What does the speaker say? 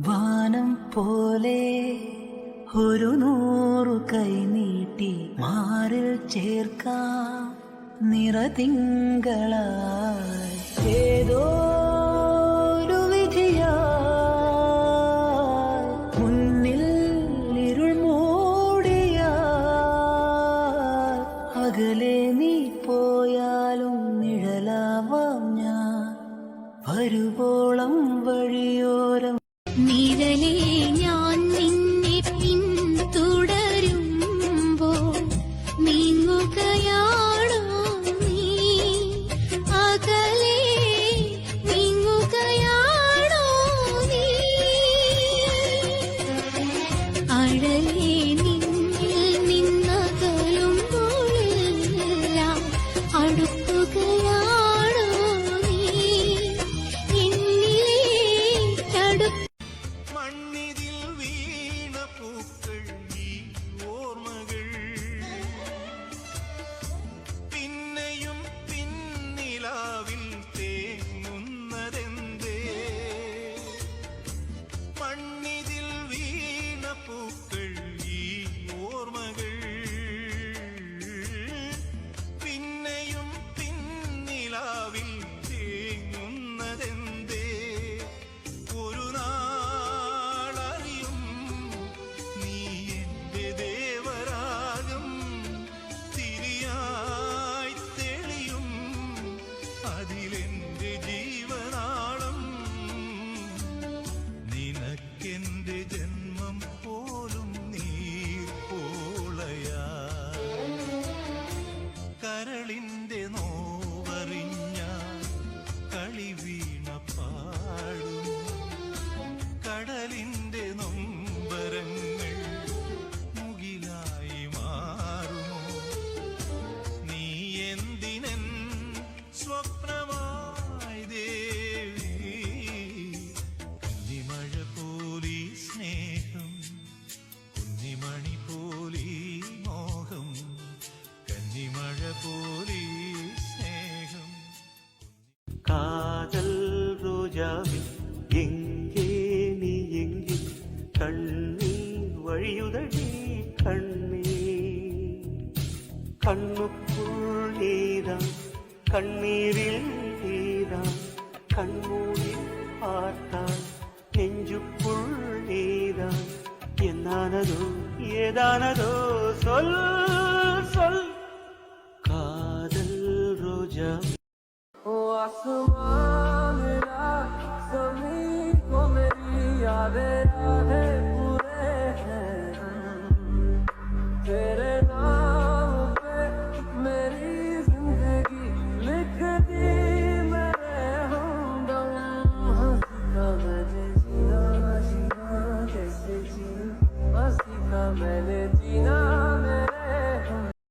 വാനം പോലെ ഒരു 100 കൈ നീട്ടി മാറിൽ ചേർക്കാം നിറതിങ്കളായി ഏതോ ഒരു വിധിയായി മുന്നിൽ ഇരുൾ മൂടിയാൽ അകലെ നീ പോയാലും നിഴലാവാം ഞാൻ വരുവോളം വഴിയോരം നിഴലേ ഞാൻ നിന്നെ പിന്തുടരുമ്പോൾ നീങ്ങുകയാണോ നീ അകലെ നീങ്ങുകയാണോ നീ അഴലേ നിന്നിൽ നിന്നകലുമ്പോഴെല്ലാം അടുക്കുകയാണോ നീ മണ്ണിതിൽ വീണ പൂക്കൾ ഈ ഓർമ്മകൾ പിന്നെയും പിന്നിലാവിൽ തേങ്ങുന്നതെന്തേ മണ്ണിതിൽ വീണ പൂക്കൾ ഈ ഓർമ്മകൾ പിന്നെയും പിന്നിലാവിൽ തേങ്ങുന്നതെന്തേ ഒരു നാളറിയും നീ എന്റെ ദേവരാഗം തിരിയായി തെളിയും അതിലെന്റെ ജീവനാളം നിനക്കെന്റെ ജന്മം പോലും നീർപ്പോളയാ കരളിന്റെ നോവറിഞ്ഞ കളി വീണ പാടും കടലിന്റെ നൊമ്പരങ്ങൾ മുകിലായി മാറുമോ നീ എന്തിനൻ സ്വപ്നമായി ദേവി കുഞ്ഞിമഴ പോലീ സ്നേഹം കുഞ്ഞിമണി പോലീ മോഹം കന്നിമഴ പോലീ സ്നേഹം കാതൽ ரோஜாவே எங்கே நீ எங்கே கண்ணீர் வழியுதடி கண்ணீர் கண்ணுக்குள் நீதான் கண்ணீரில் நீதான் கண்மூடி பார்த்தால் நெஞ்சுக்குள் நீதான் என்னானதோ ஏதானதோ சொல் சொல் காதல் ரோஜா